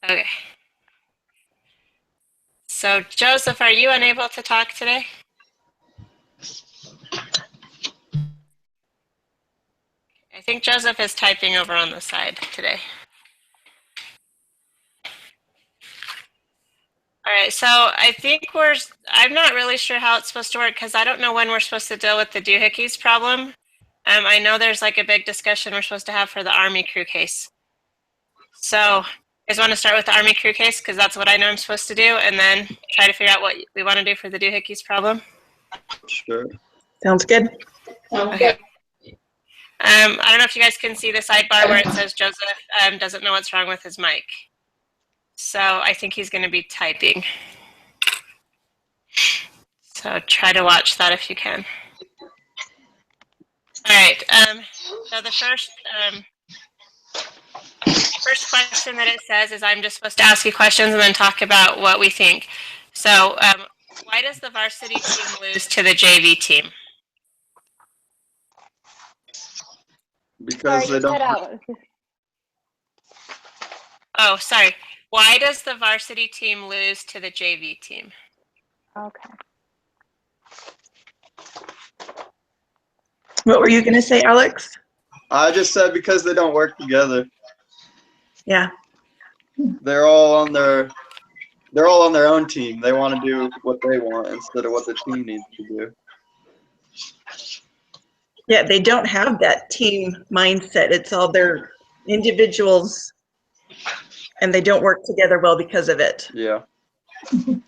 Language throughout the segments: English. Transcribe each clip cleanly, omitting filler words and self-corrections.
Okay. So, Joseph, are you unable to talk today? I think Joseph is typing over on the side today. All right, so I think I'm not really sure how it's supposed to work because I don't know when we're supposed to deal with the doohickeys problem. I know there's like a big discussion we're supposed to have for the Army crew case. So, you guys want to start with the Army crew case because that's what I know I'm supposed to do, and then try to figure out what we want to do for the doohickeys problem? Sure. Sounds good. Okay. I don't know if you guys can see the sidebar where it says Joseph doesn't know what's wrong with his mic. So I think he's going to be typing. So try to watch that if you can. All right. So the first question that it says is I'm just supposed to ask you questions and then talk about what we think. So why does the varsity team lose to the JV team? Because they don't. Oh, sorry. Why does the varsity team lose to the JV team? Okay. What were you going to say, Alex? I just said because they don't work together. Yeah. They're all on their own team. They want to do what they want instead of what the team needs to do. Yeah, they don't have that team mindset. It's all their individuals, and they don't work together well because of it. Yeah. And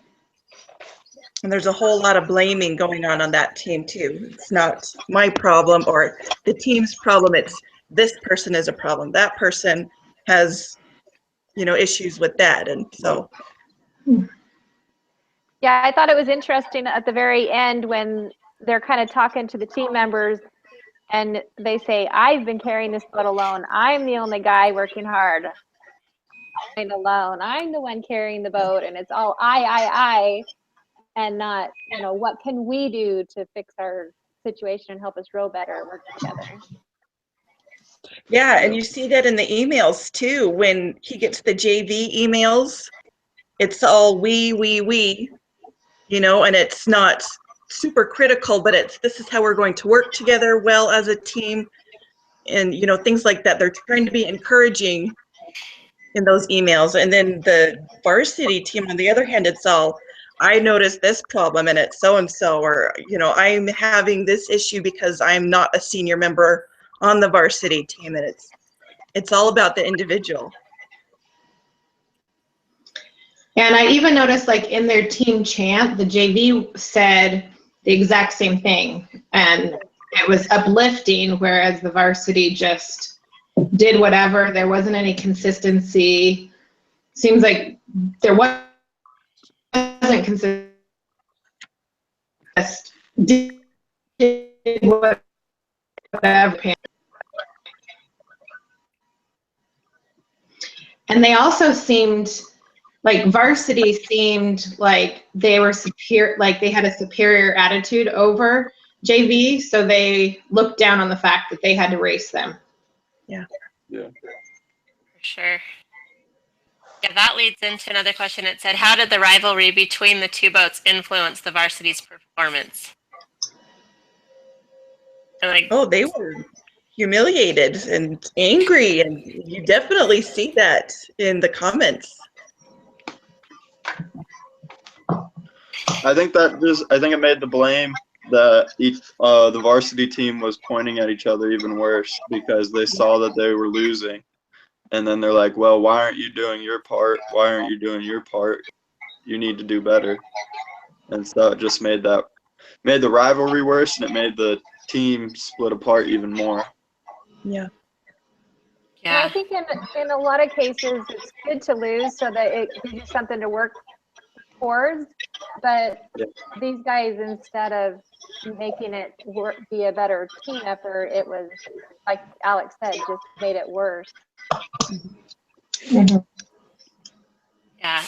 there's a whole lot of blaming going on that team too. It's not my problem or the team's problem. It's this person is a problem. That person has, issues with that. And so. Yeah, I thought it was interesting at the very end when they're kind of talking to the team members and they say, I've been carrying this boat alone. I'm the only guy working hard. I'm alone. I'm the one carrying the boat. And it's all I, and not, what can we do to fix our situation and help us row better, work together. Yeah, and you see that in the emails too. When he gets the JV emails, it's all we, and it's not super critical, but this is how we're going to work together well as a team, and things like that. They're trying to be encouraging in those emails. And then the varsity team, on the other hand, it's all, I noticed this problem and it's so and so, or I'm having this issue because I'm not a senior member on the varsity team, and it's all about the individual. Yeah, and I even noticed like in their team chant, the JV said the exact same thing, and it was uplifting, whereas the varsity just did whatever. There wasn't any consistency. Seems like there wasn't consistency. Just did whatever. And they also seemed like varsity seemed like they were superior, like they had a superior attitude over JV, so they looked down on the fact that they had to race them. Yeah. Yeah. For sure. Yeah, that leads into another question. It said, how did the rivalry between the two boats influence the varsity's performance? Oh, they were humiliated and angry, and you definitely see that in the comments. I think it made the blame that the varsity team was pointing at each other even worse because they saw that they were losing. And then they're like, well, why aren't you doing your part? Why aren't you doing your part? You need to do better. And so it just made the rivalry worse, and it made the team split apart even more. Yeah. Yeah. I think in a lot of cases, it's good to lose so that it gives you something to work towards. But these guys, instead of making it be a better team effort, it was, like Alex said, just made it worse. Mm-hmm. Yeah.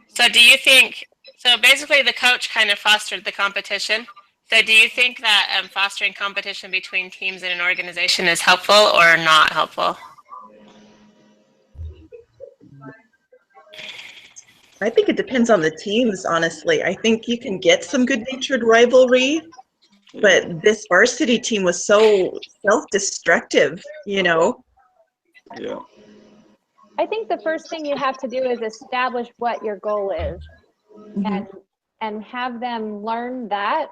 So do you think, so basically the coach kind of fostered the competition. So do you think that fostering competition between teams in an organization is helpful or not helpful? I think it depends on the teams, honestly. I think you can get some good-natured rivalry, but this varsity team was so self-destructive, you know? Yeah. I think the first thing you have to do is establish what your goal is Mhm. and have them learn that.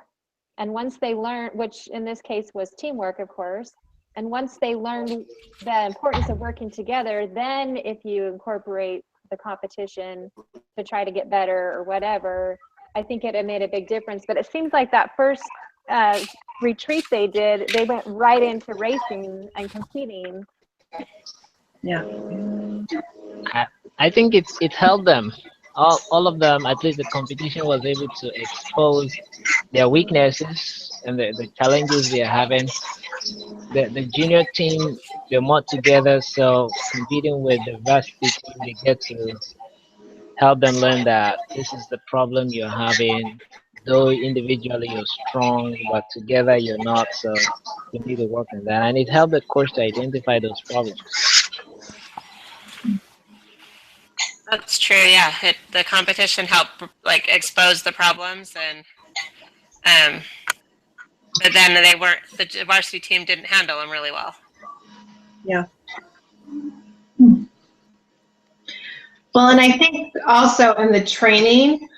And once they learn, which in this case was teamwork, of course, and once they learned the importance of working together, then if you incorporate the competition to try to get better or whatever, I think it made a big difference. But it seems like that first retreat they did, they went right into racing and competing. Yeah. I think it helped them. All of them, at least the competition was able to expose their weaknesses and the challenges they are having. The junior team, they're more together, so competing with the varsity team, they get to help them learn that this is the problem you're having. Though individually you're strong, but together you're not, so you need to work on that. And it helped the coach to identify those problems. That's true. Yeah, the competition helped like expose the problems, and but then they weren't. The varsity team didn't handle them really well. Yeah. Well, and I think also in the training,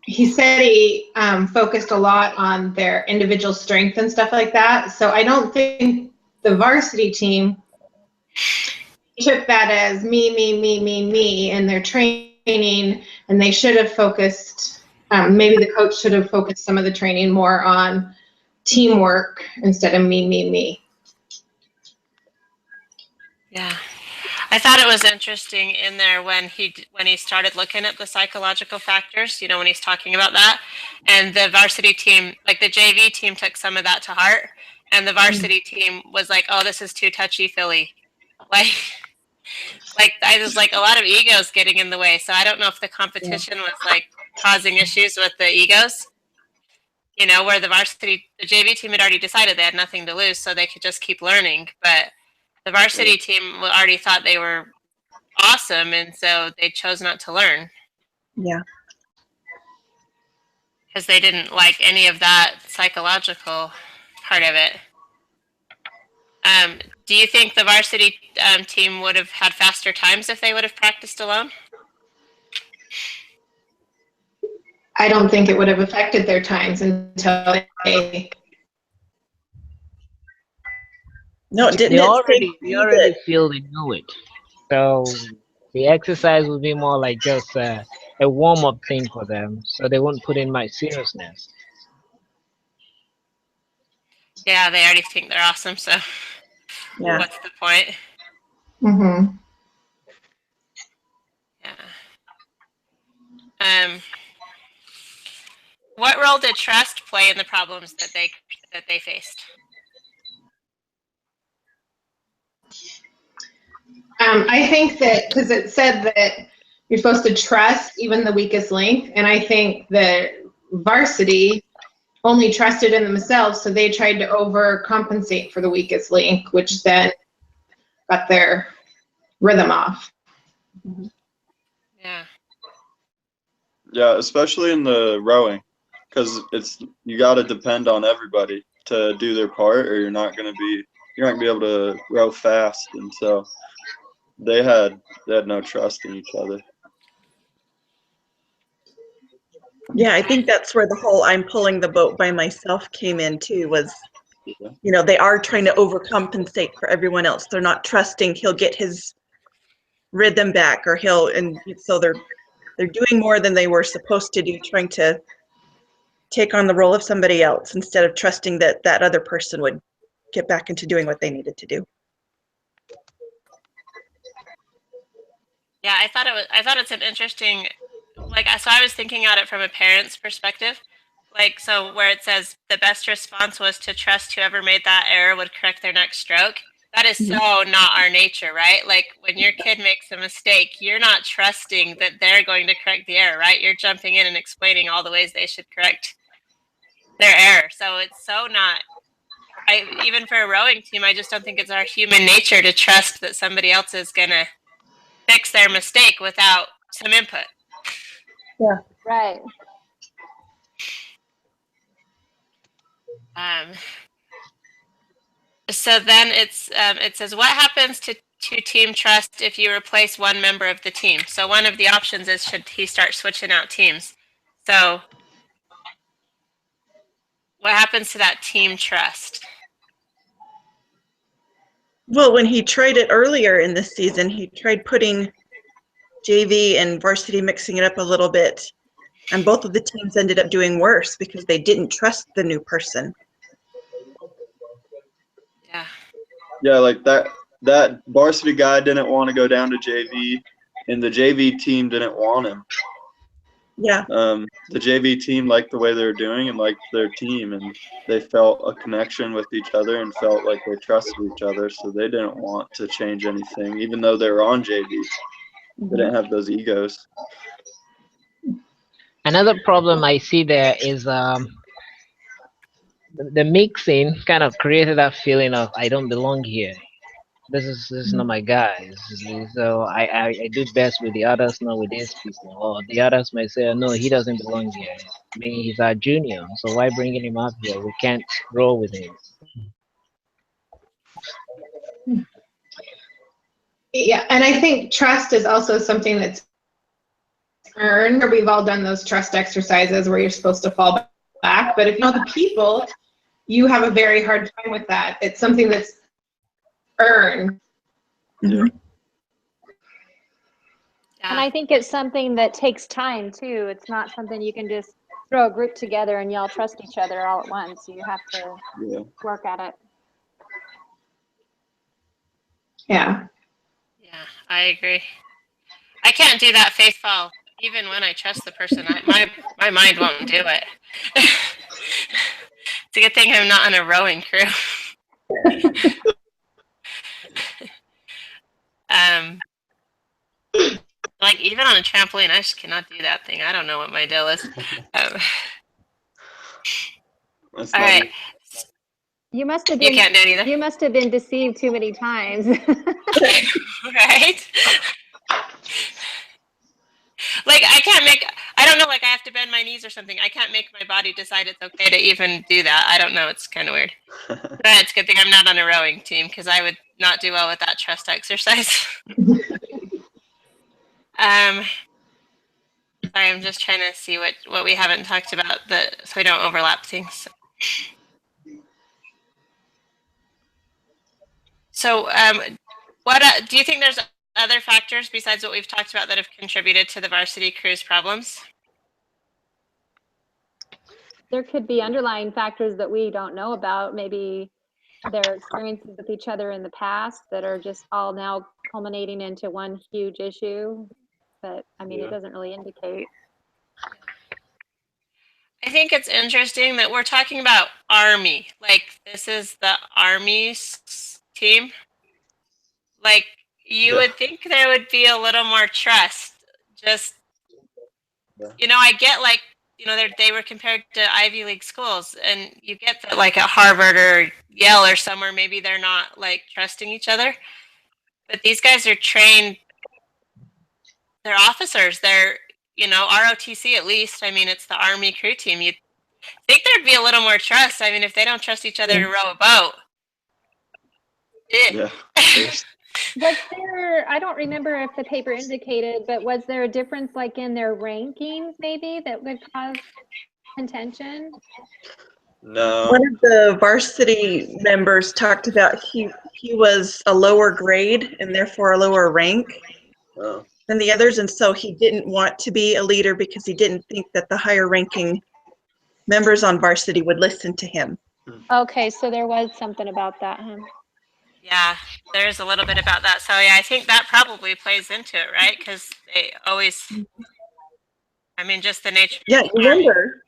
he said he focused a lot on their individual strength and stuff like that. So I don't think the varsity team took that as me in their training, and they should have focused, maybe the coach should have focused some of the training more on teamwork instead of me. Yeah. I thought it was interesting in there when he started looking at the psychological factors, you know, when he's talking about that. And the varsity team, like the JV team took some of that to heart, and the varsity team was like, "Oh, this is too touchy-feely." Like I was like a lot of egos getting in the way. So I don't know if the competition was like causing issues with the egos. You know, where the JV team had already decided they had nothing to lose, so they could just keep learning. But the varsity team already thought they were awesome, and so they chose not to learn Yeah. because they didn't like any of that psychological part of it. Do you think the varsity team would have had faster times if they would have practiced alone? I don't think it would have affected their times until they. No, didn't They it already say they too already that feel they know it. So the exercise will be more like just a warm-up thing for them, so they won't put in much seriousness. Yeah, they already think they're awesome, so yeah. what's the point? Mm-hmm. Yeah. What role did trust play in the problems that they faced? I think that because it said that you're supposed to trust even the weakest link, and I think that varsity only trusted in themselves, so they tried to overcompensate for the weakest link, which then got their rhythm off. Yeah. Yeah, especially in the rowing, because you got to depend on everybody to do their part, or you're not gonna be able to row fast, and so they had no trust in each other. Yeah, I think that's where the whole "I'm pulling the boat by myself" came in too, was, Yeah. you know, they are trying to overcompensate for everyone else. They're not trusting he'll get his rhythm back, or and so they're doing more than they were supposed to do, trying to take on the role of somebody else instead of trusting that that other person would get back into doing what they needed to do. Yeah, I thought it's an interesting, like, so I was thinking at it from a parent's perspective. Like, so where it says the best response was to trust whoever made that error would correct their next stroke. That is so not our nature, right? Like when your kid makes a mistake, you're not trusting that they're going to correct the error, right? You're jumping in and explaining all the ways they should correct their error. So it's so not, even for a rowing team, I just don't think it's our human nature to trust that somebody else is going to fix their mistake without some input. Right. So then it says, what happens to team trust if you replace one member of the team? So one of the options is, should he start switching out teams? So what happens to that team trust? Well, when he tried it earlier in this season, he tried putting JV and varsity mixing it up a little bit. And both of the teams ended up doing worse because they didn't trust the new person. Yeah. Yeah, like that varsity guy didn't want to go down to JV, and the JV team didn't want him. Yeah. The JV team liked the way they were doing and liked their team, and they felt a connection with each other and felt like they trusted each other, so they didn't want to change anything, even though they were on JV. They didn't have those egos. Another problem I see there is the mixing kind of created that feeling of I don't belong here. This is not my guy. So I do best with the others, not with these people. Or the others may say, no, he doesn't belong here. I mean, he's our junior, so why bringing him up here? We can't roll with him. Yeah, and I think trust is also something that's earned. We've all done those trust exercises where you're supposed to fall back, but if you know the people, you have a very hard time with that. It's something that's earned. Mhm. And I think it's something that takes time too. It's not something you can just throw a group together and y'all trust each other all at once. You have to Yeah. work at it. Yeah. Yeah, I agree. I can't do that faithful. Even when I trust the person, my mind won't do it. It's a good thing I'm not on a rowing crew. Like even on a trampoline, I just cannot do that thing. I don't know what my deal is. That's All not right, You must have you been can't do it either, you must have been deceived too many times. right? Like I don't know, like I have to bend my knees or something. I can't make my body decide it's okay to even do that. I don't know. It's kind of weird. But it's a good thing I'm not on a rowing team because I would not do well with that trust exercise. Sorry, I'm just trying to see what we haven't talked about so we don't overlap things. So, what do you think there's other factors besides what we've talked about that have contributed to the varsity crew's problems? There could be underlying factors that we don't know about. Maybe their experiences with each other in the past that are just all now culminating into one huge issue. But I mean, Yeah. it doesn't really indicate. I think it's interesting that we're talking about Army. Like, this is the Army's team. Like, you Yeah. would think there would be a little more trust. Just, Yeah. I get like, they were compared to Ivy League schools, and you get that like at Harvard or Yale or somewhere, maybe they're not like trusting each other. But these guys are trained, they're officers, they're, ROTC at least. I mean, it's the Army crew team. You'd think there'd be a little more trust. I mean, if they don't trust each other to row a boat. Yeah. Was there, I don't remember if the paper indicated, but was there a difference like in their rankings maybe that would cause contention? No. One of the varsity members talked about he was a lower grade and therefore a lower rank Oh. than the others, and so he didn't want to be a leader because he didn't think that the higher ranking members on varsity would listen to him. Okay, so there was something about that, huh? Yeah, there's a little bit about that. So yeah, I think that probably plays into it, right? Because they always, I mean, just the nature. Yeah, you wonder.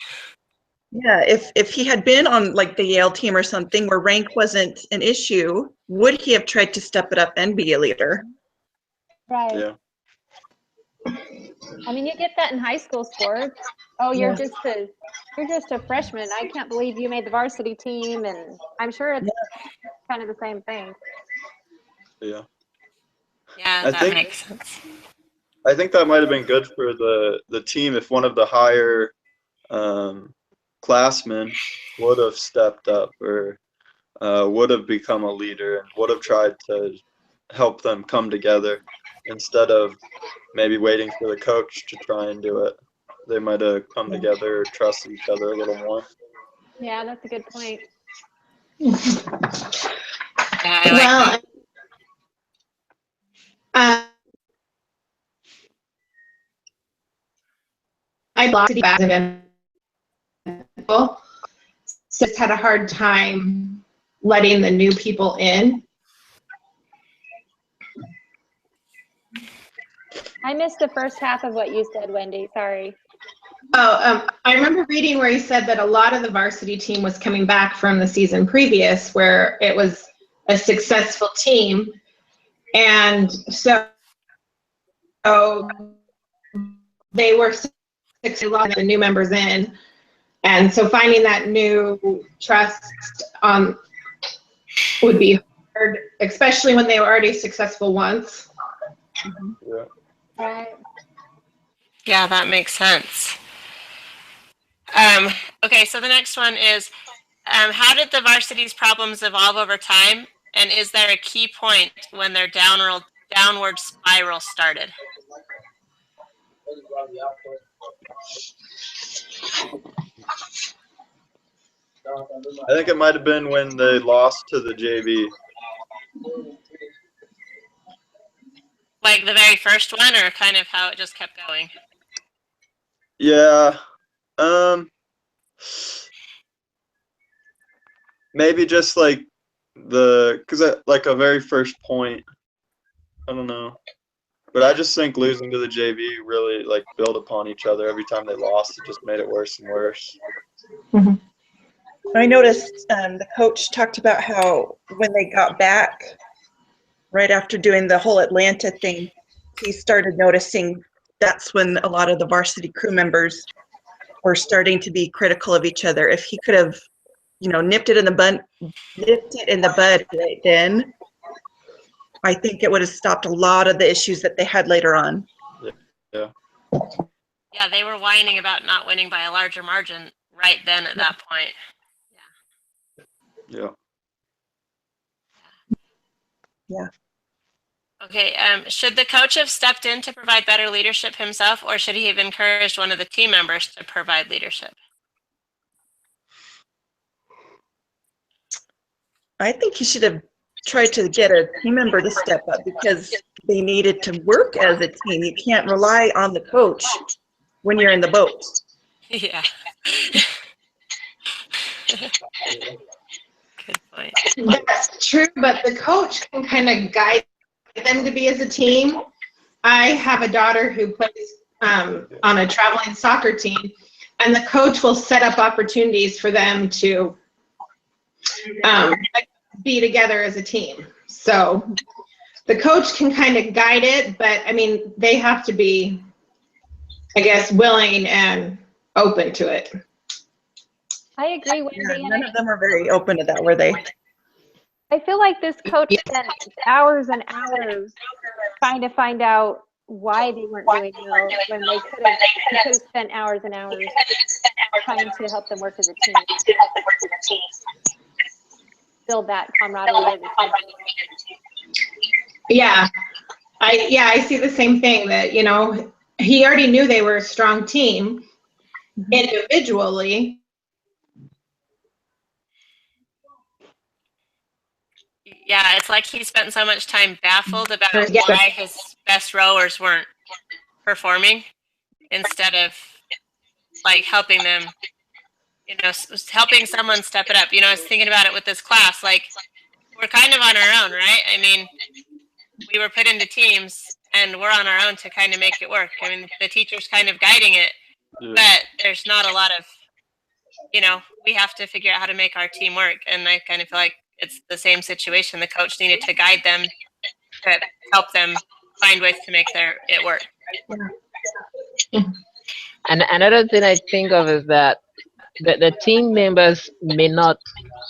Yeah, if he had been on like the Yale team or something where rank wasn't an issue, would he have tried to step it up and be a leader? Right. Yeah. I mean, you get that in high school sports. Oh, you're Yeah. just a freshman. I can't believe you made the varsity team, and I'm sure it's kind of the same thing. Yeah. Yeah, I that think- makes sense. I think that might have been good for the team if one of the higher classmen would have stepped up or would have become a leader and would have tried to help them come together instead of maybe waiting for the coach to try and do it. They might have come together or trusted each other a little more. Yeah, that's a good point. Yeah, I like that. Well, I lost the back of people, so it's had a hard time letting the new people in. I missed the first half of what you said, Wendy. Sorry. I remember reading where he said that a lot of the varsity team was coming back from the season previous, where it was a successful team, and so they were letting the new members in, and so finding that new trust would be hard, especially when they were already successful once. Yeah. Right. Yeah, that makes sense. Okay, so the next one is, how did the varsity's problems evolve over time? And is there a key point when their downward spiral started? I think it might have been when they lost to the JV. Like the very first one, or kind of how it just kept going? Yeah. Maybe just like because like a very first point. I don't know. But I just think losing to the JV really like built upon each other. Every time they lost, it just made it worse and worse. I noticed the coach talked about how when they got back, right after doing the whole Atlanta thing, he started noticing that's when a lot of the varsity crew members were starting to be critical of each other. If he could have, nipped it in the bud right then, I think it would have stopped a lot of the issues that they had later on. Yeah. Yeah, they were whining about not winning by a larger margin right then at that point. Yeah. Yeah. Okay, should the coach have stepped in to provide better leadership himself, or should he have encouraged one of the team members to provide leadership? I think he should have tried to get a team member to step up because they needed to work as a team. You can't rely on the coach when you're in the boat. Yeah. Good point. That's true, but the coach can kind of guide them to be as a team. I have a daughter who plays on a traveling soccer team, and the coach will set up opportunities for them to be together as a team. So the coach can kind of guide it, but I mean, they have to be, I guess, willing and open to it. I agree, Wendy. Yeah, and none of them were very open to that, were they? I feel like this coach spent hours and hours trying to find out why they weren't doing well when he could have spent hours and hours trying to help them work as a team. Build that camaraderie as a team. Yeah, I see the same thing, that he already knew they were a strong team individually. Yeah, it's like he spent so much time baffled about Yeah. why his best rowers weren't performing instead of like helping them, helping someone step it up. I was thinking about it with this class, like we're kind of on our own, right? I mean, we were put into teams and we're on our own to kind of make it work. I mean, the teacher's kind of guiding it, but there's not a lot of, we have to figure out how to make our team work. And I kind of feel like it's the same situation. The coach needed to guide them to help them find ways to make it work. And another thing I think of is that the team members may not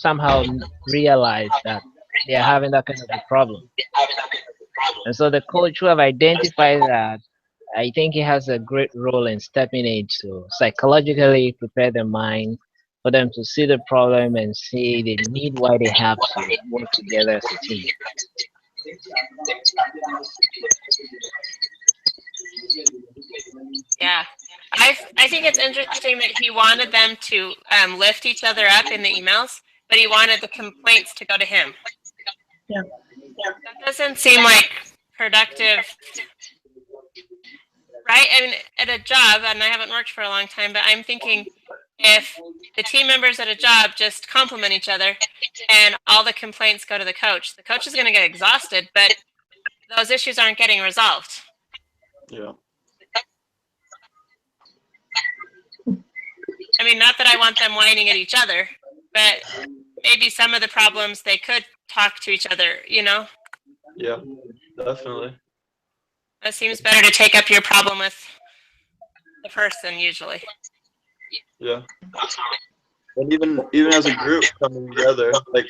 somehow realize that they are having that kind of a problem. And so the coach who have identified that I think he has a great role in stepping in to psychologically prepare the mind for them to see the problem and see the need why they have to work together as a team. Yeah. I think it's interesting that he wanted them to lift each other up in the emails, but he wanted the complaints to go to him. Yeah. That doesn't seem like productive, right? I mean, at a job, and I haven't worked for a long time, but I'm thinking if the team members at a job just compliment each other and all the complaints go to the coach is going to get exhausted, but those issues aren't getting resolved. Yeah. I mean, not that I want them whining at each other, but maybe some of the problems they could talk to each other, you know? Yeah, definitely. It seems better to take up your problem with the person usually. Yeah. And even as a group coming together, like,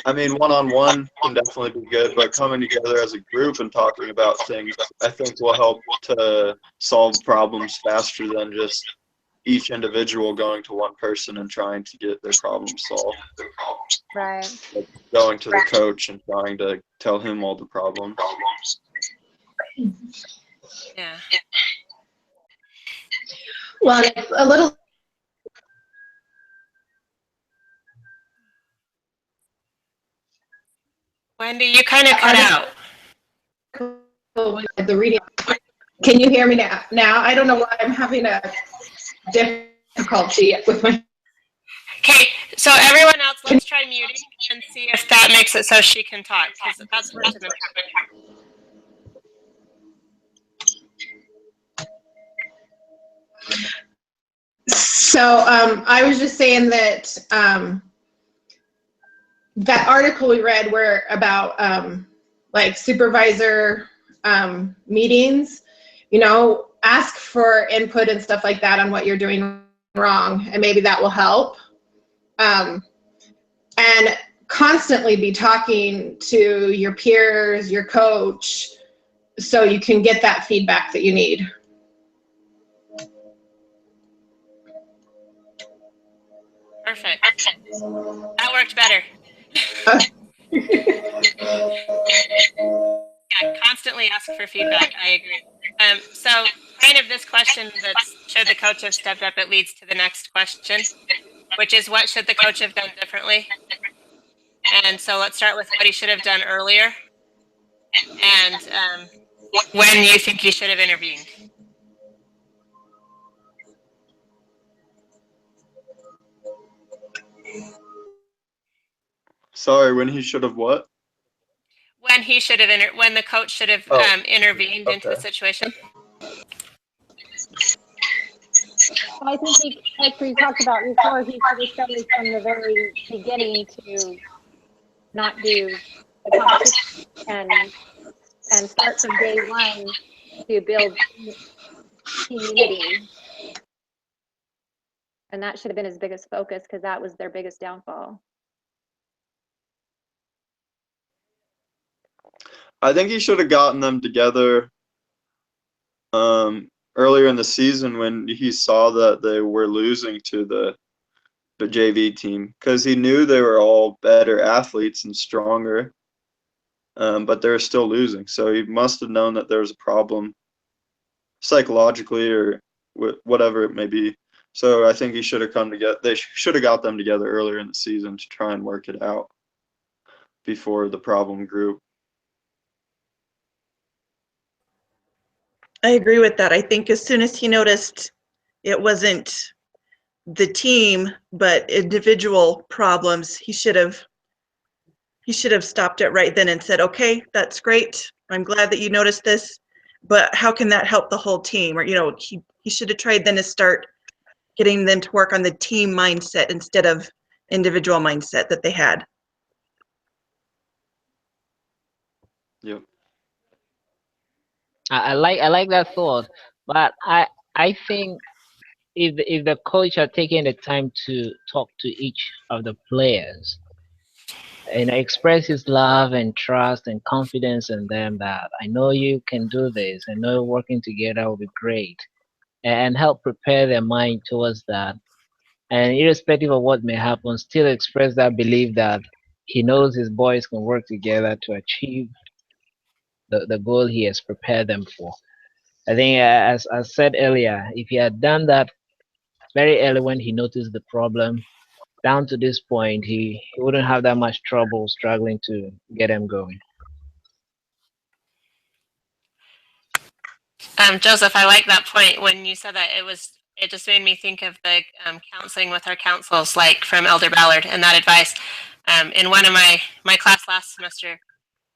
I mean, one-on-one can definitely be good, but coming together as a group and talking about things, I think will help to solve problems faster than just each individual going to one person and trying to get their problem solved. Right. Like going to the coach and trying to tell him all the problems. Yeah. Well, it's a little Wendy, you kind of cut out. the reading. Can you hear me now? I don't know why I'm having a difficulty with my. Okay, so everyone else, let's try muting and see if that makes it so she can talk, because that's what's going to happen. So I was just saying that that article we read where about like supervisor meetings, you know, ask for input and stuff like that on what you're doing wrong, and maybe that will help. And constantly be talking to your peers, your coach, so you can get that feedback that you need. Perfect. That worked better. Yeah, constantly ask for feedback. I agree. So kind of this question that's should the coach have stepped up, it leads to the next question, which is what should the coach have done differently? And so let's start with what he should have done earlier and when you think he should have intervened. Sorry, when he should have what? When he should have when the coach should have intervened into the situation. I think he, like we talked about before, he should have started from the very beginning to not do the competition and start from day one to build team unity. And that should have been his biggest focus, because that was their biggest downfall. I think he should have gotten them together earlier in the season when he saw that they were losing to the JV team, because he knew they were all better athletes and stronger, but they were still losing. So he must have known that there was a problem psychologically or whatever it may be. So I think he should have come together. They should have got them together earlier in the season to try and work it out before the problem grew. I agree with that. I think as soon as he noticed it wasn't the team, but individual problems, he should have stopped it right then and said, okay, that's great. I'm glad that you noticed this, but how can that help the whole team? Or, you know, he should have tried then to start getting them to work on the team mindset instead of individual mindset that they had. Yep. I like that thought, but I think if the coach had taken the time to talk to each of the players express his love and trust and confidence in them that I know you can do this. I know working together will be great, and help prepare their mind towards that. And irrespective of what may happen, still express that belief that he knows his boys can work together to achieve the goal he has prepared them for. I think, as I said earlier, if he had done that very early when he noticed the problem, down to this point, he wouldn't have that much trouble struggling to get them going. Joseph, I like that point when you said that. It just made me think of the counseling with our councils, like from Elder Ballard, and that advice. In one of my class last semester,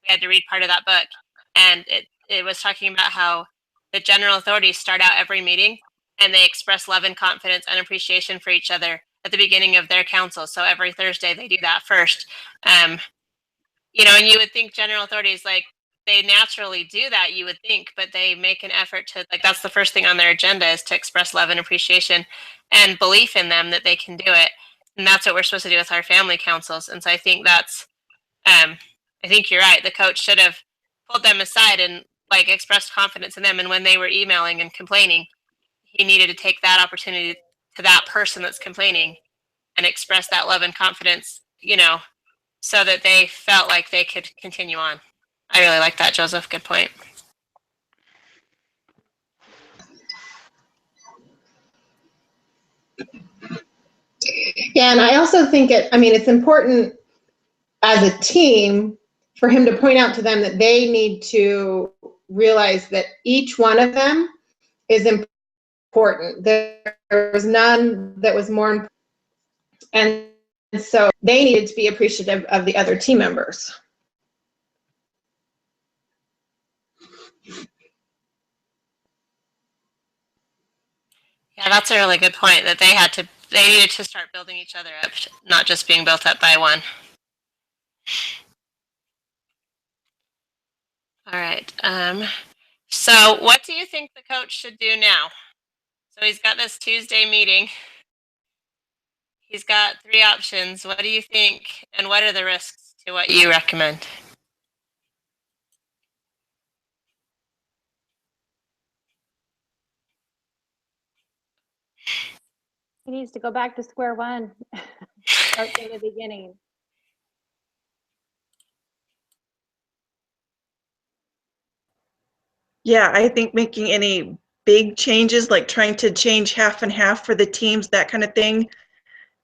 we had to read part of that book, and it was talking about how the general authorities start out every meeting and they express love and confidence and appreciation for each other at the beginning of their council. So every Thursday they do that first. And you would think general authorities, like, they naturally do that, you would think, but they make an effort to, like, that's the first thing on their agenda, is to express love and appreciation and belief in them that they can do it. And that's what we're supposed to do with our family councils. And so I think I think you're right. The coach should have pulled them aside and, like, expressed confidence in them. And when they were emailing and complaining, he needed to take that opportunity to that person that's complaining and express that love and confidence, so that they felt like they could continue on. I really like that, Joseph. Good point. Yeah, and I also think it's important as a team for him to point out to them that they need to realize that each one of them is important. There was none that was more important. And so they needed to be appreciative of the other team members. Yeah, that's a really good point, that they needed to start building each other up, not just being built up by one. All right. So what do you think the coach should do now? So he's got this Tuesday meeting. He's got 3 options. What do you think, and what are the risks to what you recommend? He needs to go back to square one. Start from the beginning. Yeah, I think making any big changes, like trying to change half and half for the teams, that kind of thing,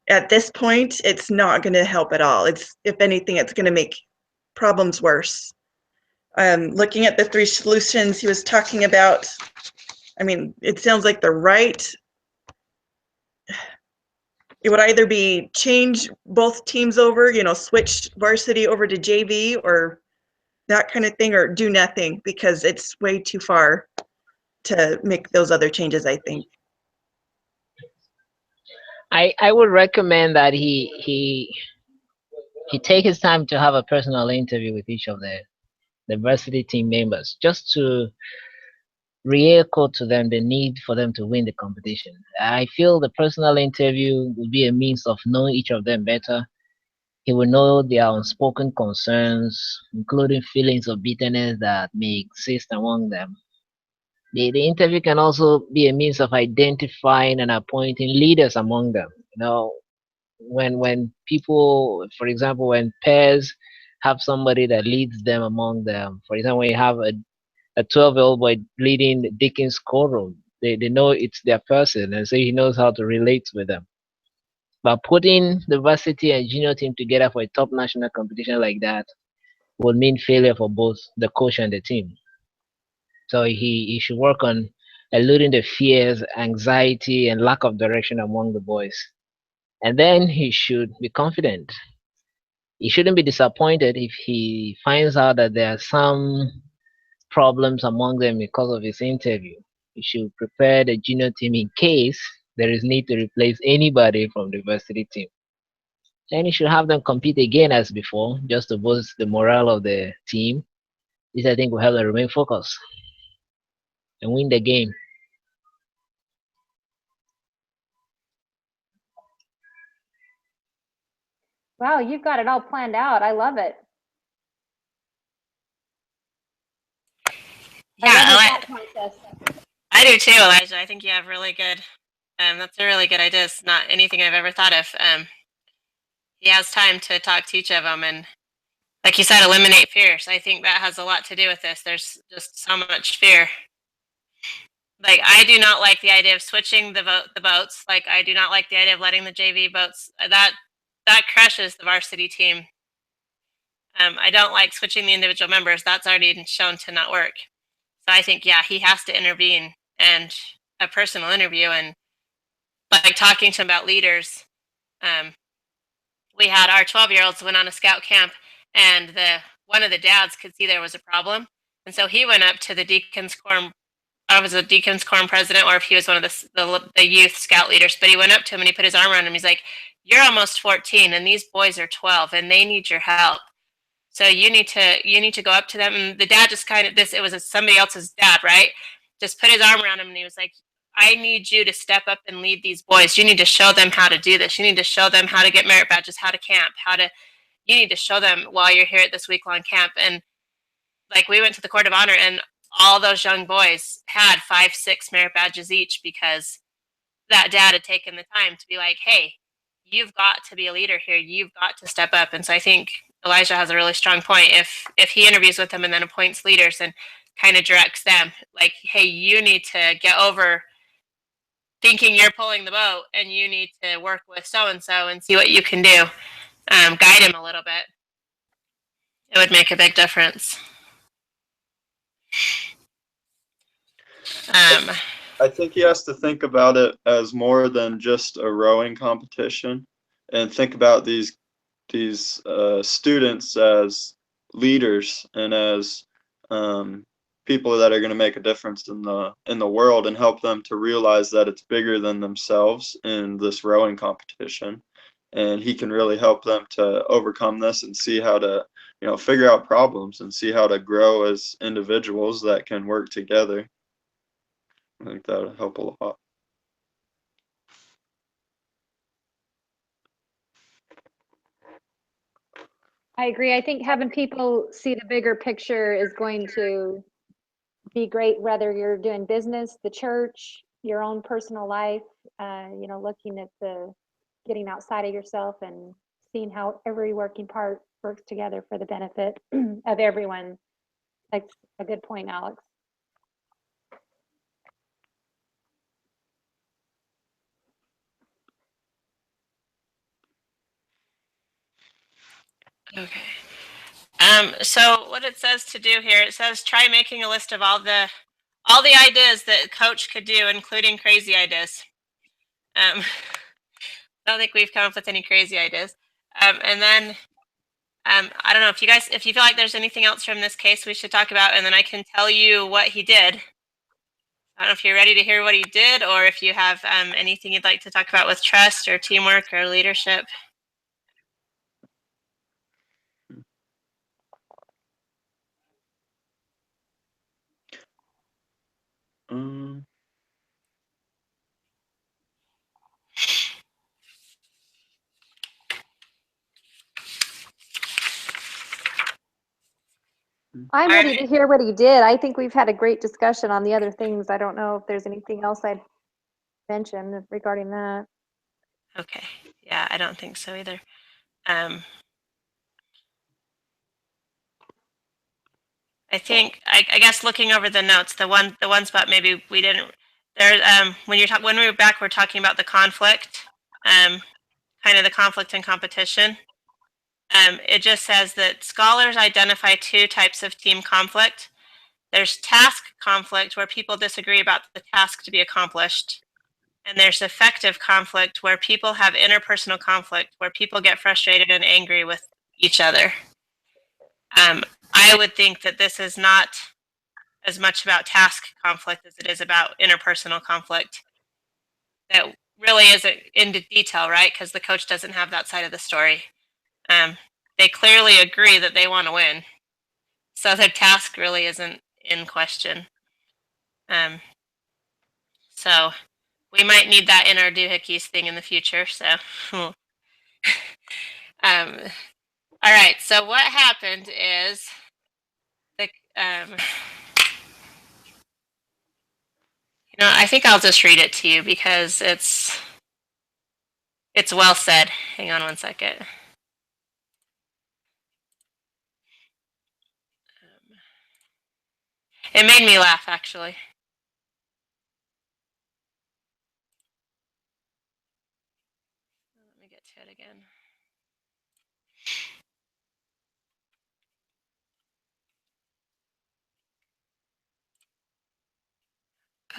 at this point, it's not going to help at all. If anything, it's going to make problems worse. Looking at the 3 solutions he was talking about, it sounds like the right. It would either be change both teams over, switch varsity over to JV or that kind of thing, or do nothing, because it's way too far to make those other changes, I think. I would recommend that he take his time to have a personal interview with each of the varsity team members, just to re-echo to them the need for them to win the competition. I feel the personal interview will be a means of knowing each of them better. He will know their unspoken concerns, including feelings of bitterness that may exist among them. The interview can also be a means of identifying and appointing leaders among them. When people, for example, when pairs have somebody that leads them among them, for example, when you have a 12-year-old boy leading Dickens choral, they know it's their person, and so he knows how to relate with them. But putting the varsity and junior team together for a top national competition like that would mean failure for both the coach and the team. So he should work on eluding the fears, anxiety, and lack of direction among the boys. And then he should be confident. He shouldn't be disappointed if he finds out that there are some problems among them because of his interview. He should prepare the junior team in case there is need to replace anybody from the varsity team. Then he should have them compete again as before, just to boost the morale of the team. This, I think, will help them remain focused and win the game. Wow, you've got it all planned out. I love it. Yeah, I love your Eli- thought process. I do too, Elijah. I think you have really good. That's a really good idea. It's not anything I've ever thought of. He has time to talk to each of them, and like you said, eliminate fears. I think that has a lot to do with this. There's just so much fear. Like I do not like the idea of switching the boats. Like I do not like the idea of letting the JV boats. That crushes the varsity team. I don't like switching the individual members. That's already been shown to not work. So I think, yeah, he has to intervene and a personal interview and like talking to him about leaders. We had our 12-year-olds went on a scout camp, and one of the dads could see there was a problem, and so he went up to the Deacons Quorum. I was a Deacons Quorum president, or if he was one of the youth scout leaders, but he went up to him and he put his arm around him. He's like, "You're almost 14, and these boys are 12, and they need your help. So you need to go up to them." And the dad just kind of it was somebody else's dad, right? Just put his arm around him and he was like, "I need you to step up and lead these boys. You need to show them how to do this. You need to show them how to get merit badges, how to camp, you need to show them while you're here at this week-long camp." And like we went to the court of honor and all those young boys had 5, 6 merit badges each because that dad had taken the time to be like, "Hey, you've got to be a leader here. You've got to step up." And so I think Elijah has a really strong point. If he interviews with them and then appoints leaders and kind of directs them, like, "Hey, you need to get over thinking you're pulling the boat, and you need to work with so and so and see what you can do." Guide him a little bit. It would make a big difference. I think he has to think about it as more than just a rowing competition, and think about these students as leaders and as people that are going to make a difference in the world, and help them to realize that it's bigger than themselves in this rowing competition. And he can really help them to overcome this and see how to, figure out problems and see how to grow as individuals that can work together. I think that would help a lot. I agree. I think having people see the bigger picture is going to be great, whether you're doing business, the church, your own personal life, looking at getting outside of yourself and seeing how every working part works together for the benefit of everyone. That's a good point, Alex. Okay. So what it says to do here, it says try making a list of all the ideas that coach could do, including crazy ideas. I don't think we've come up with any crazy ideas. And then I don't know if you feel like there's anything else from this case we should talk about, and then I can tell you what he did. I don't know if you're ready to hear what he did, or if you have anything you'd like to talk about with trust or teamwork or leadership. Um, I'm ready to hear what he did. I think we've had a great discussion on the other things. I don't know if there's anything else I'd mention regarding that. Okay. Yeah, I don't think so either. I think I guess looking over the notes, the one spot maybe we didn't there. When we were back, we're talking about the conflict, kind of the conflict and competition. It just says that scholars identify 2 types of team conflict. There's task conflict, where people disagree about the task to be accomplished. And there's effective conflict, where people have interpersonal conflict, where people get frustrated and angry with each other. I would think that this is not as much about task conflict as it is about interpersonal conflict. That really isn't into detail, right? Because the coach doesn't have that side of the story. They clearly agree that they want to win, so their task really isn't in question. So we might need that in our doohickeys thing in the future. So All right. So what happened is the I think I'll just read it to you because it's well said. Hang on one second. It made me laugh, actually. Let me get to it again.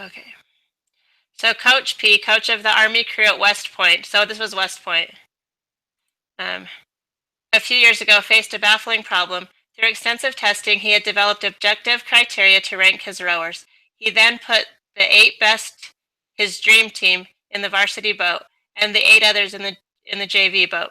Okay. So Coach P, coach of the Army crew at West Point. So this was West Point. A few years ago, faced a baffling problem. Through extensive testing, he had developed objective criteria to rank his rowers. He then put the 8 best, his dream team, in the varsity boat, and the 8 others in the JV boat.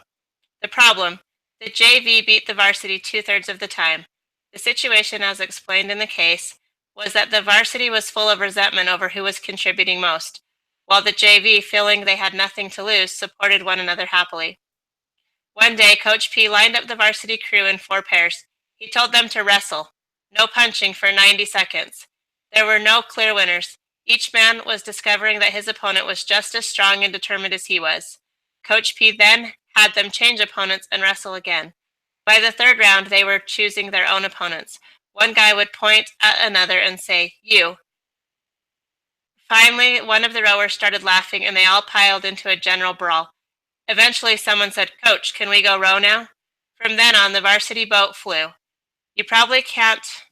The problem: the JV beat the varsity 2/3 of the time. The situation, as explained in the case, was that the varsity was full of resentment over who was contributing most, while the JV, feeling they had nothing to lose, supported one another happily. One day, Coach P lined up the varsity crew in 4 pairs. He told them to wrestle. No punching for 90 seconds. There were no clear winners. Each man was discovering that his opponent was just as strong and determined as he was. Coach P then had them change opponents and wrestle again. By the 3rd round, they were choosing their own opponents. One guy would point at another and say, "You." Finally, one of the rowers started laughing and they all piled into a general brawl. Eventually, someone said, "Coach, can we go row now?" From then on, the varsity boat flew. You probably can't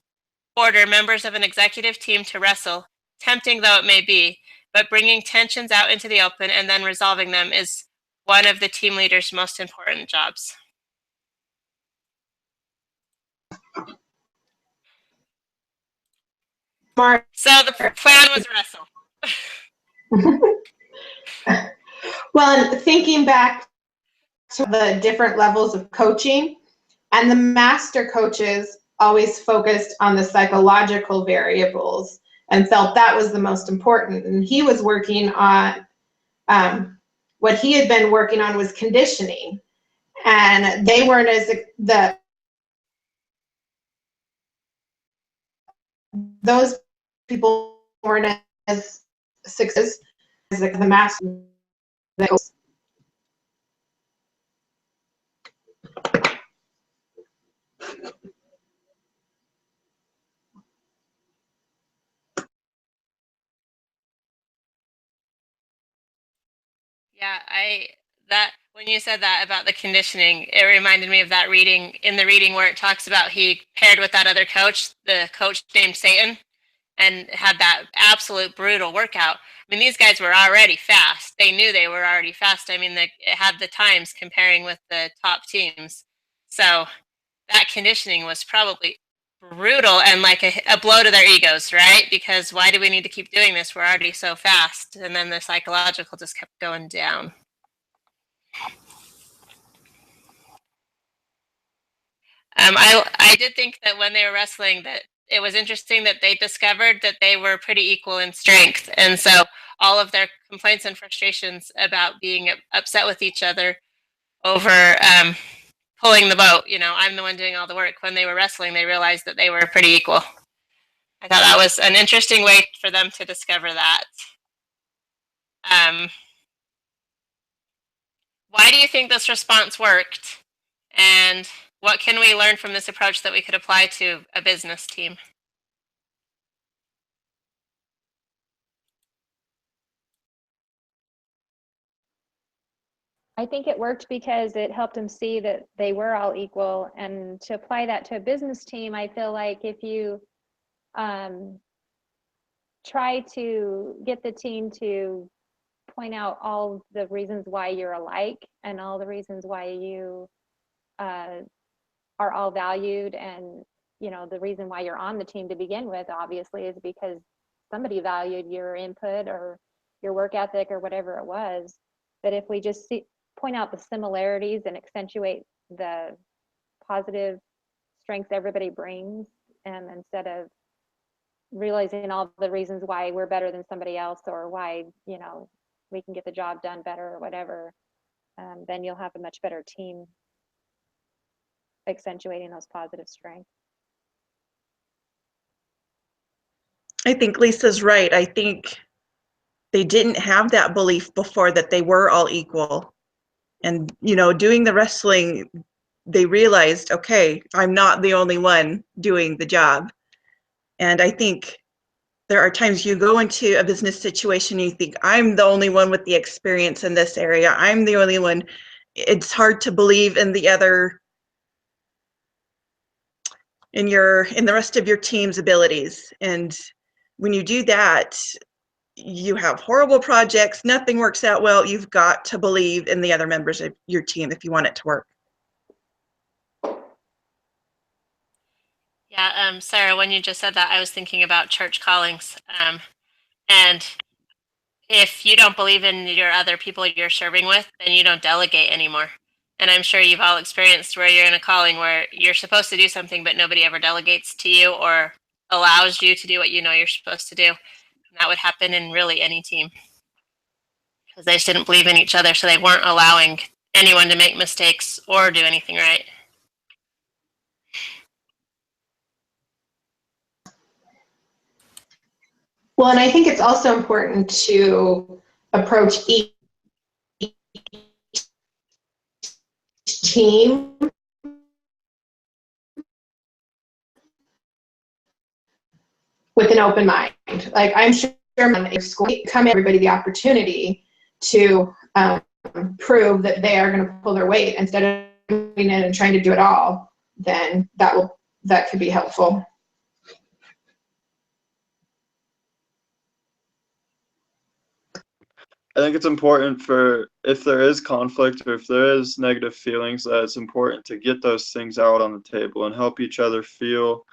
order members of an executive team to wrestle, tempting though it may be, but bringing tensions out into the open and then resolving them is one of the team leader's most important jobs. Smart. So the plan was wrestle. Well, and thinking back to the different levels of coaching, and the master coaches always focused on the psychological variables and felt that was the most important. And he was working on, what he had been working on was conditioning. And they weren't those people weren't as successful as the master. Yeah, when you said that about the conditioning, it reminded me of that reading where it talks about he paired with that other coach, the coach named Satan, and had that absolute brutal workout. I mean, these guys were already fast. They knew they were already fast. I mean, it had the times comparing with the top teams. So that conditioning was probably brutal and like a blow to their egos, right? Because why do we need to keep doing this? We're already so fast. And then the psychological just kept going down. I did think that when they were wrestling that it was interesting that they discovered that they were pretty equal in strength. And so all of their complaints and frustrations about being upset with each other over pulling the boat, I'm the one doing all the work. When they were wrestling, they realized that they were pretty equal. I thought that was an interesting way for them to discover that. Why do you think this response worked? And what can we learn from this approach that we could apply to a business team? I think it worked because it helped them see that they were all equal. And to apply that to a business team, I feel like if you try to get the team to point out all the reasons why you're alike and all the reasons why you are all valued, and the reason why you're on the team to begin with obviously is because somebody valued your input or your work ethic or whatever it was. But if we just point out the similarities and accentuate the positive strengths everybody brings, and instead of realizing all the reasons why we're better than somebody else or why we can get the job done better or whatever, then you'll have a much better team accentuating those positive strengths. I think Lisa's right. I think they didn't have that belief before that they were all equal. And, you know, doing the wrestling, they realized, okay, I'm not the only one doing the job. And I think there are times you go into a business situation and you think, I'm the only one with the experience in this area. I'm the only one. It's hard to believe in the other, in the rest of your team's abilities. And when you do that, you have horrible projects, nothing works out well. You've got to believe in the other members of your team if you want it to work. Yeah, Sarah, when you just said that, I was thinking about church callings. And if you don't believe in your other people you're serving with, then you don't delegate anymore. And I'm sure you've all experienced where you're in a calling where you're supposed to do something, but nobody ever delegates to you or allows you to do what you know you're supposed to do. And that would happen in really any team because they just didn't believe in each other, so they weren't allowing anyone to make mistakes or do anything right. Well, and I think it's also important to approach each team with an open mind. Like, I'm sure in your school, come everybody the opportunity to prove that they are going to pull their weight instead of coming in and trying to do it all. Then that could be helpful. I think it's important for, if there is conflict or if there is negative feelings, that it's important to get those things out on the table and help each other feel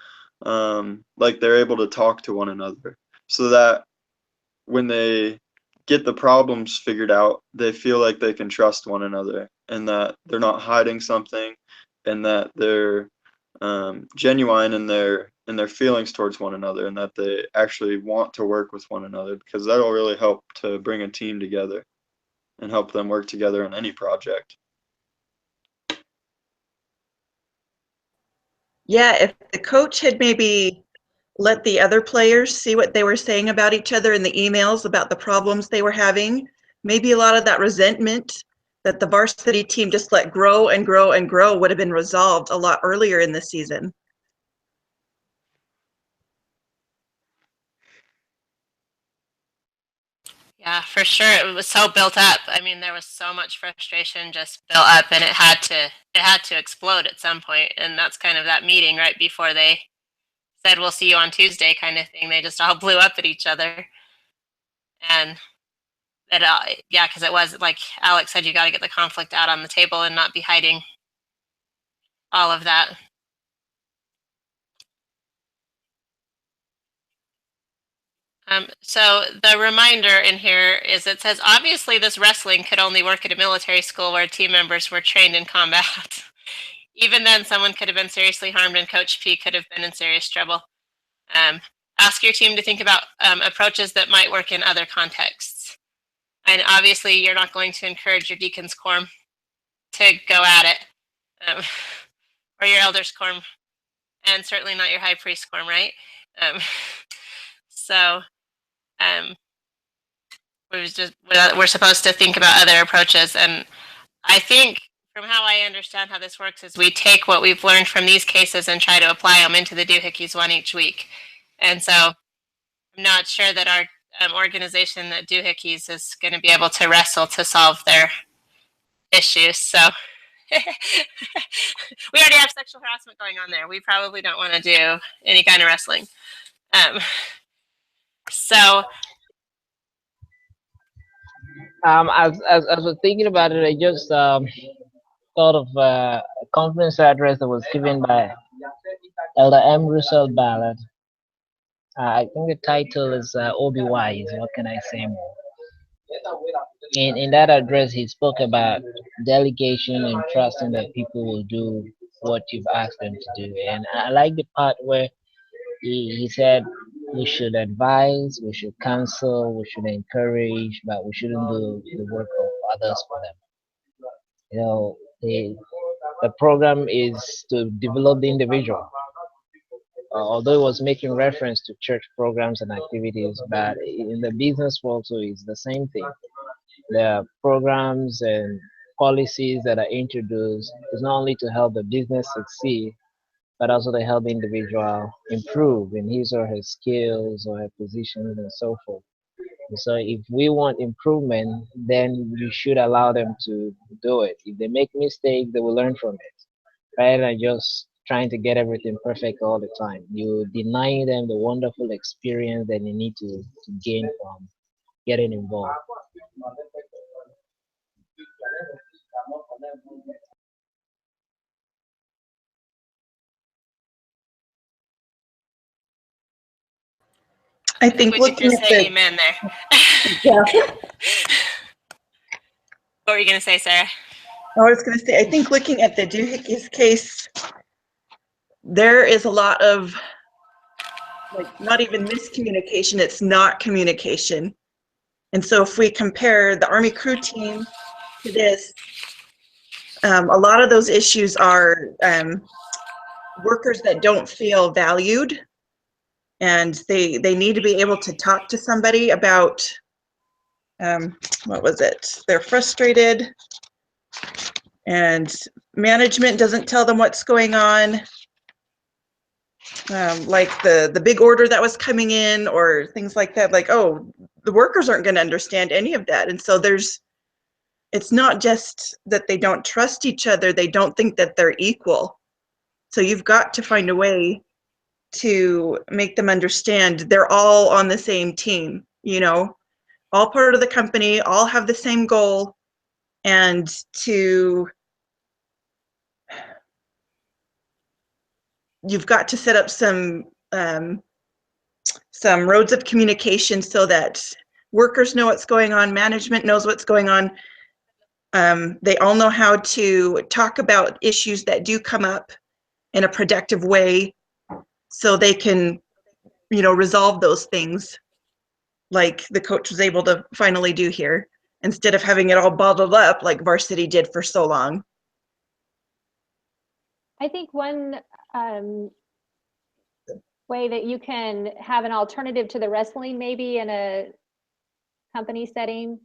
like they're able to talk to one another, so that when they get the problems figured out, they feel like they can trust one another and that they're not hiding something and that they're genuine in their feelings towards one another and that they actually want to work with one another, because that'll really help to bring a team together and help them work together in any project. Yeah, if the coach had maybe let the other players see what they were saying about each other in the emails about the problems they were having, maybe a lot of that resentment that the varsity team just let grow and grow and grow would have been resolved a lot earlier in the season. Yeah, for sure. It was so built up. I mean, there was so much frustration just built up, and it had to explode at some point. And that's kind of that meeting right before they said, "We'll see you on Tuesday," kind of thing. They just all blew up at each other, and yeah, because it was like Alex said, you got to get the conflict out on the table and not be hiding all of that. So the reminder in here is, it says, obviously this wrestling could only work at a military school where team members were trained in combat. Even then, someone could have been seriously harmed and Coach P could have been in serious trouble. Ask your team to think about approaches that might work in other contexts. And obviously, you're not going to encourage your deacons quorum to go at it, or your elders quorum, and certainly not your high priest quorum, right? So we're supposed to think about other approaches, and I think from how I understand how this works is we take what we've learned from these cases and try to apply them into the doohickeys one each week. And so I'm not sure that our organization, that doohickeys, is going to be able to wrestle to solve their issues. So we already have sexual harassment going on there. We probably don't want to do any kind of wrestling. So as I was thinking about it, I just thought of a conference address that was given by Elder M. Russell Ballard. I think the title is Obi Wise. What can I say more? In that address, he spoke about delegation and trusting that people will do what you've asked them to do. And I like the part where he said we should advise, we should counsel, we should encourage, but we shouldn't do the work of others for them. You know, the program is to develop the individual. Although it was making reference to church programs and activities, but in the business world too, it's the same thing. There are programs and policies that are introduced is not only to help the business succeed, but also to help the individual improve in his or her skills or her positions and so forth. So if we want improvement, then you should allow them to do it. If they make mistakes, they will learn from it, rather than just trying to get everything perfect all the time. You deny them the wonderful experience that they need to gain from getting involved. I think We should looking just at say the, amen there. yeah, What were you going to say, Sarah? I was going to say, I think looking at the doohickeys case, there is a lot of, like, not even miscommunication, it's not communication. And so if we compare the Army crew team to this, a lot of those issues are workers that don't feel valued, and they need to be able to talk to somebody about, what was it? They're frustrated, and management doesn't tell them what's going on. Like the big order that was coming in or things like that, like, oh, the workers aren't going to understand any of that. And so it's not just that they don't trust each other, they don't think that they're equal. So you've got to find a way to make them understand they're all on the same team, you know, all part of the company, all have the same goal, and you've got to set up some roads of communication so that workers know what's going on, management knows what's going on. They all know how to talk about issues that do come up in a productive way, so they can, you know, resolve those things like the coach was able to finally do here, instead of having it all bottled up like varsity did for so long. I think one way that you can have an alternative to the wrestling, maybe in a company setting,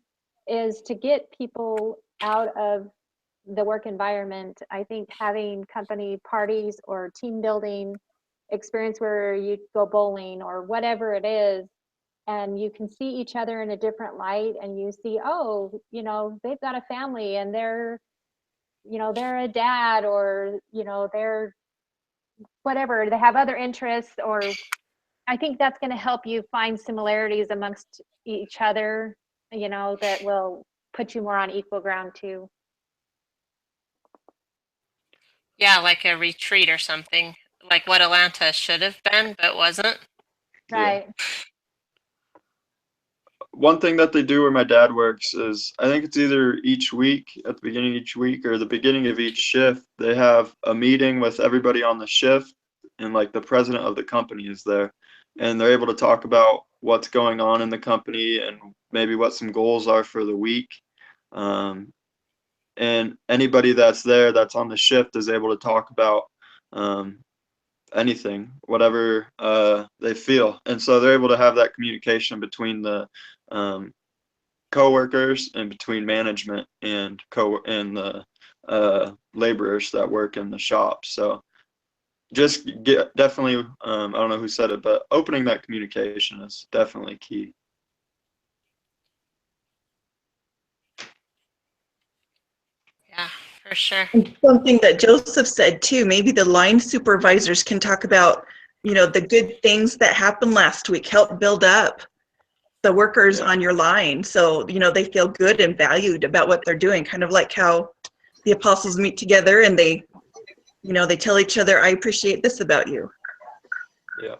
is to get people out of the work environment. I think having company parties or team building experience where you go bowling or whatever it is, and you can see each other in a different light, and you see, oh, you know, they've got a family and they're, you know, they're a dad, or, you know, they're whatever, they have other interests, or I think that's going to help you find similarities amongst each other, you know, that will put you more on equal ground too. Yeah, like a retreat or something, like what Atlanta should have been but wasn't. Right. One thing that they do where my dad works is, I think it's either each week, at the beginning of each week or the beginning of each shift, they have a meeting with everybody on the shift, and like the president of the company is there, and they're able to talk about what's going on in the company and maybe what some goals are for the week. And anybody that's there that's on the shift is able to talk about anything, whatever they feel. And so they're able to have that communication between the co-workers and between management and the laborers that work in the shop. So just definitely, I don't know who said it, but opening that communication is definitely key. Yeah, for sure. And something that Joseph said too, maybe the line supervisors can talk about, you know, the good things that happened last week, help build up the workers on your line, so, you know, they feel good and valued about what they're doing, kind of like how the apostles meet together and they, you know, they tell each other, I appreciate this about you. Yeah.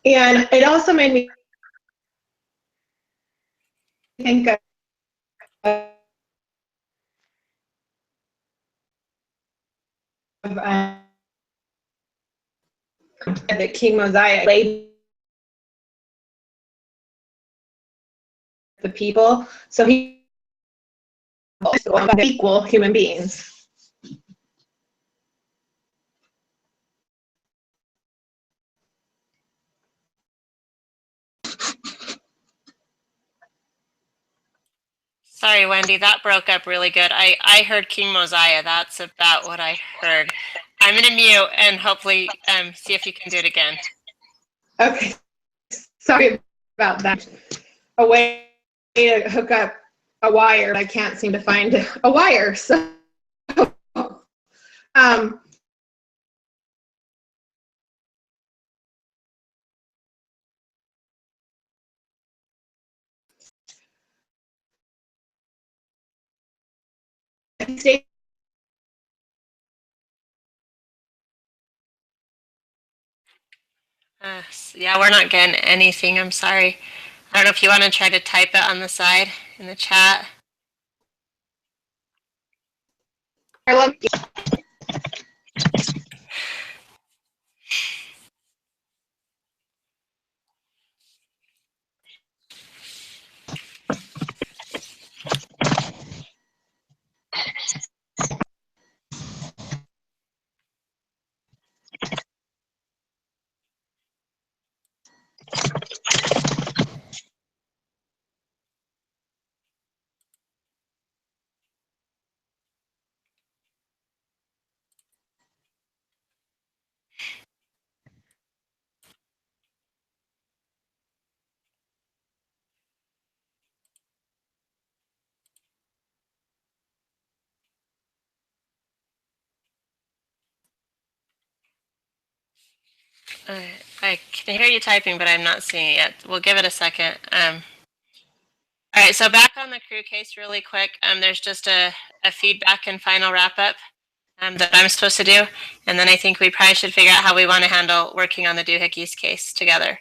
And it also made me think of that King Mosiah laid the people. So he equal human beings. Sorry, Wendy, that broke up really good. I heard King Mosiah. That's about what I heard. I'm going to mute and hopefully see if you can do it again. Okay, sorry about that. A way to hook up a wire, I can't seem to find a wire. So, stay. Yeah, we're not getting anything. I'm sorry. I don't know if you want to try to type it on the side in the chat. I love you. I can hear you typing, but I'm not seeing it yet. We'll give it a second. All right, so back on the crew case really quick. There's just a feedback and final wrap up that I'm supposed to do. And then I think we probably should figure out how we want to handle working on the doohickeys case together.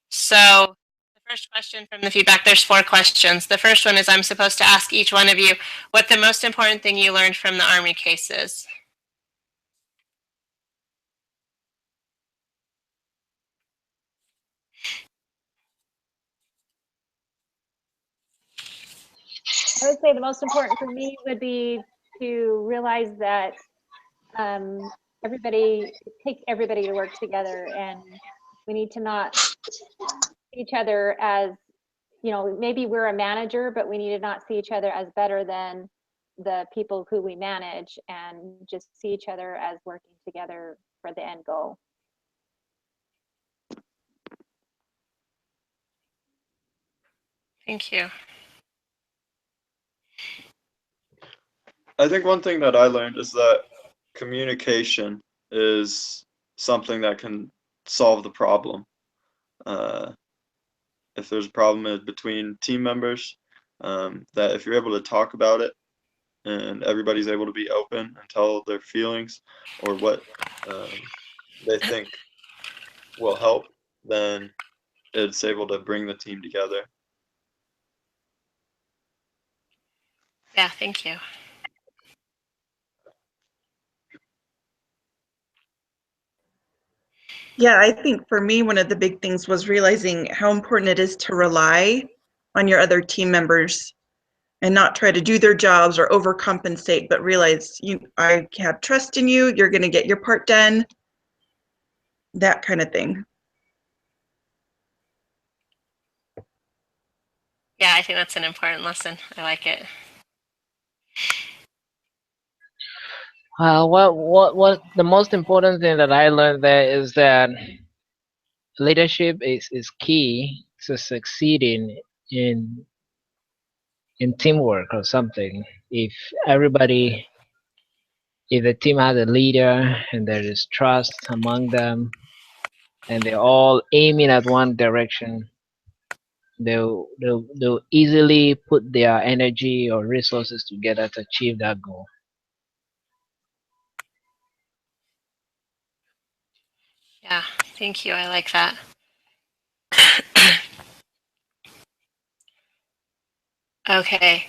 So the first question from the feedback, there's 4 questions. The first one is I'm supposed to ask each one of you what the most important thing you learned from the Army case is. I would say the most important for me would be to realize that everybody, it takes everybody to work together, and we need to not see each other as, you know, maybe we're a manager, but we need to not see each other as better than the people who we manage, and just see each other as working together for the end goal. Thank you. I think one thing that I learned is that communication is something that can solve the problem. If there's a problem between team members, that if you're able to talk about it and everybody's able to be open and tell their feelings or what they think will help, then it's able to bring the team together. Yeah, thank you. Yeah, I think for me, one of the big things was realizing how important it is to rely on your other team members and not try to do their jobs or overcompensate, but realize I have trust in you, you're going to get your part done, that kind of thing. Yeah, I think that's an important lesson. I like it. What the most important thing that I learned there is that leadership is key to succeeding in teamwork or something. If everybody, if the team has a leader and there is trust among them and they're all aiming at one direction, they'll easily put their energy or resources together to achieve that goal. Yeah, thank you. I like that. Okay.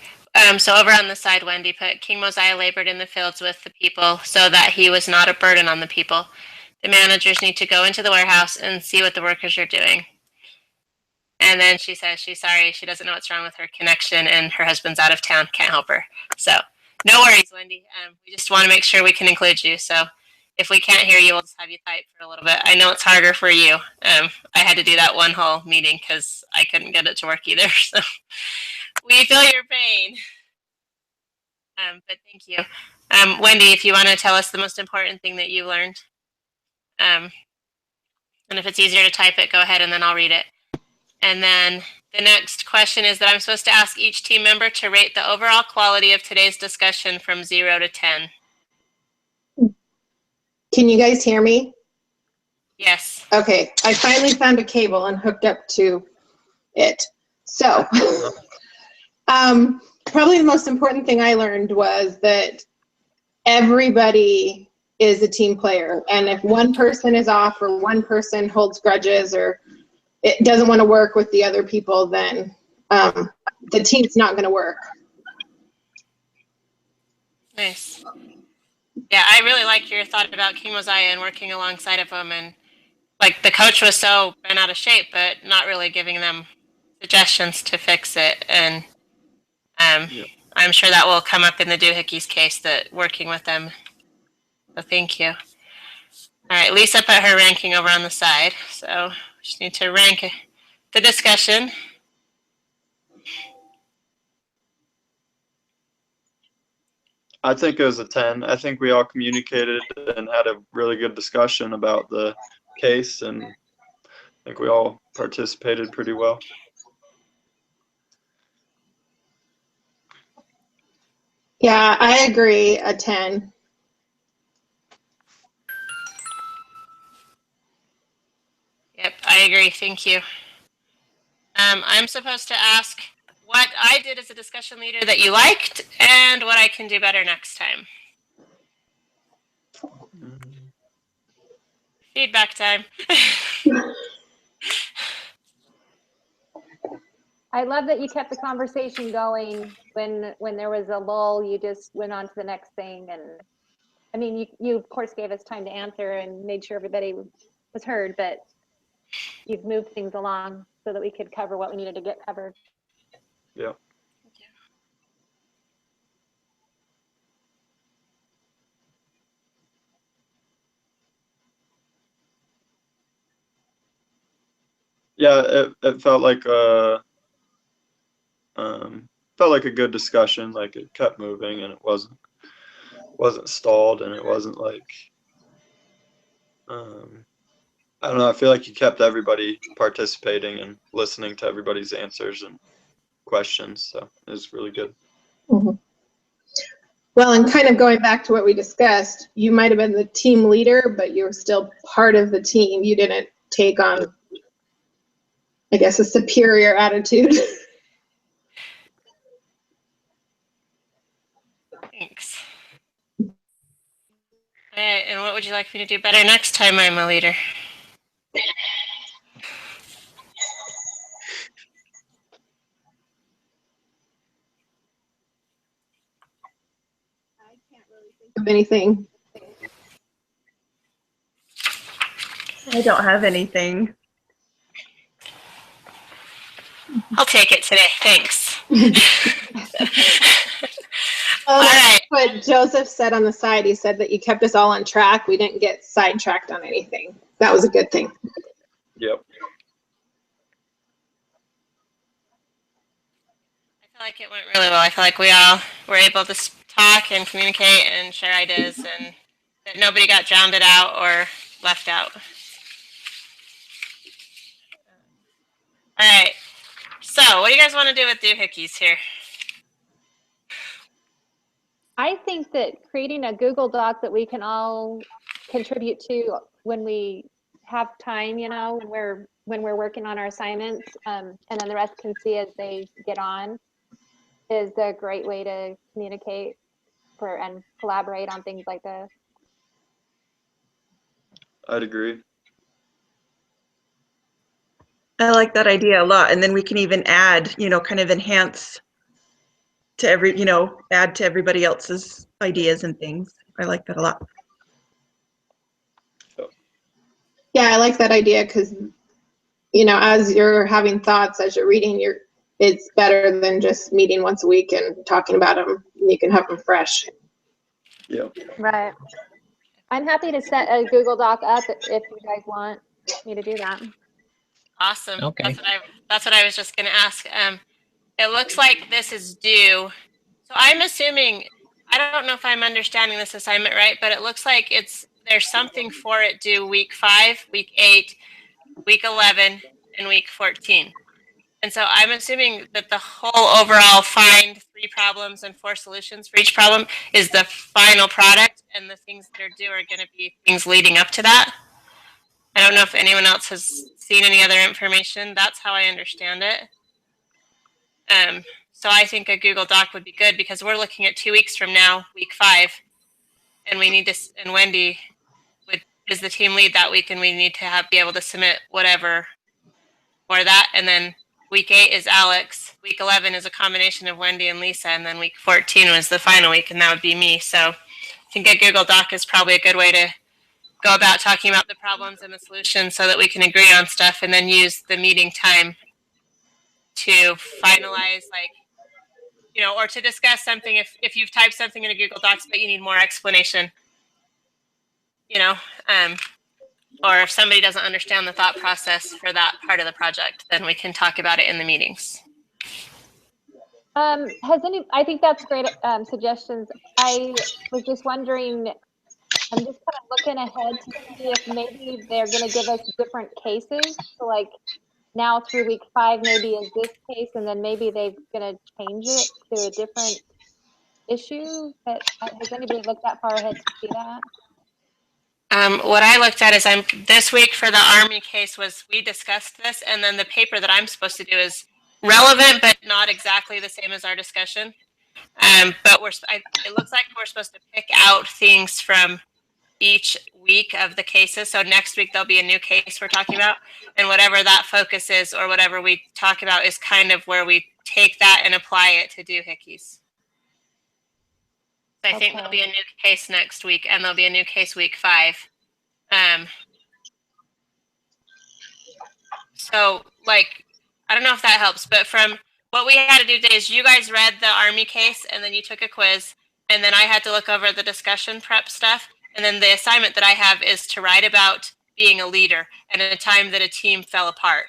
So over on the side, Wendy put King Mosiah labored in the fields with the people so that he was not a burden on the people. The managers need to go into the warehouse and see what the workers are doing. And then she says she's sorry. She doesn't know what's wrong with her connection, and her husband's out of town. Can't help her. So no worries, Wendy. We just want to make sure we can include you. So if we can't hear you, we'll just have you type for a little bit. I know it's harder for you. I had to do that one whole meeting because I couldn't get it to work either. So we feel your pain. But thank you. Wendy, if you want to tell us the most important thing that you learned. And if it's easier to type it, go ahead and then I'll read it. And then the next question is that I'm supposed to ask each team member to rate the overall quality of today's discussion from 0 to 10. Can you guys hear me? Yes. Okay, I finally found a cable and hooked up to it. So, probably the most important thing I learned was that everybody is a team player. And if one person is off or one person holds grudges or it doesn't want to work with the other people, then the team's not going to work. Nice. Yeah, I really like your thought about King Mosiah and working alongside of him. And like the coach was so bent out of shape, but not really giving them suggestions to fix it. And I'm sure that will come up in the Doohickeys case, that working with them. So thank you. All right, Lisa put her ranking over on the side. So just need to rank the discussion. I think it was a 10. I think we all communicated and had a really good discussion about the case, and I think we all participated pretty well. Yeah, I agree, a 10. Yep, I agree. Thank you. I'm supposed to ask what I did as a discussion leader that you liked and what I can do better next time. Feedback time. I love that you kept the conversation going when there was a lull. You just went on to the next thing, and I mean, you of course gave us time to answer and made sure everybody was heard, but you've moved things along so that we could cover what we needed to get covered. Yeah. Yeah, it felt like a good discussion. Like it kept moving, and it wasn't stalled, and it wasn't like I don't know. I feel like you kept everybody participating and listening to everybody's answers and questions. So it was really good. Mm-hmm. Well, and kind of going back to what we discussed, you might have been the team leader, but you were still part of the team. You didn't take on, I guess, a superior attitude. Thanks. All right, and what would you like me to do better next time I'm a leader? I can't really think of anything. I don't have anything. I'll take it today. Thanks. Oh, All that's right. what Joseph said on the side. He said that you kept us all on track. We didn't get sidetracked on anything. That was a good thing. Yep. I feel like it went really well. I feel like we all were able to talk and communicate and share ideas, and that nobody got drowned out or left out. All right. So what do you guys want to do with Doohickeys here? I think that creating a Google Doc that we can all contribute to when we have time, you know, when we're working on our assignments, and then the rest can see as they get on, is a great way to communicate and collaborate on things like this. I'd agree. I like that idea a lot. And then we can even add, you know, kind of enhance to add to everybody else's ideas and things. I like that a lot. Yeah, I like that idea because you know, as you're having thoughts, as you're reading, it's better than just meeting once a week and talking about them. You can have them fresh. Yeah. Right. I'm happy to set a Google Doc up if you guys want me to do that. Awesome. Okay. That's what I was just going to ask. It looks like this is due. So I'm assuming, I don't know if I'm understanding this assignment right, but it looks like there's something for it due week 5, week 8, week 11, and week 14. And so I'm assuming that the whole overall find 3 problems and 4 solutions for each problem is the final product, and the things that are due are going to be things leading up to that. I don't know if anyone else has seen any other information. That's how I understand it. So I think a Google Doc would be good because we're looking at 2 weeks from now, week 5, and we need to. And Wendy is the team lead that week, and we need to be able to submit whatever for that. And then week 8 is Alex. Week 11 is a combination of Wendy and Lisa, and then week 14 was the final week, and that would be me. So I think a Google Doc is probably a good way to go about talking about the problems and the solutions so that we can agree on stuff, and then use the meeting time to finalize, like, you know, or to discuss something if you've typed something in a Google Docs but you need more explanation, you know, or if somebody doesn't understand the thought process for that part of the project, then we can talk about it in the meetings. I think that's great suggestions. I was just wondering, I'm just kind of looking ahead to see if maybe they're going to give us different cases. So like now through week 5 maybe is this case, and then maybe they're going to change it to a different issue. But has anybody looked that far ahead to see that? What I looked at is this week for the Army case was we discussed this, and then the paper that I'm supposed to do is relevant but not exactly the same as our discussion. But it looks like we're supposed to pick out things from each week of the cases. So next week there'll be a new case we're talking about, and whatever that focus is or whatever we talk about is kind of where we take that and apply it to doohickeys. So I think there'll be a new case next week, and there'll be a new case week 5. So like, I don't know if that helps, but from what we had to do today is you guys read the Army case, and then you took a quiz, and then I had to look over the discussion prep stuff. And then the assignment that I have is to write about being a leader and a time that a team fell apart.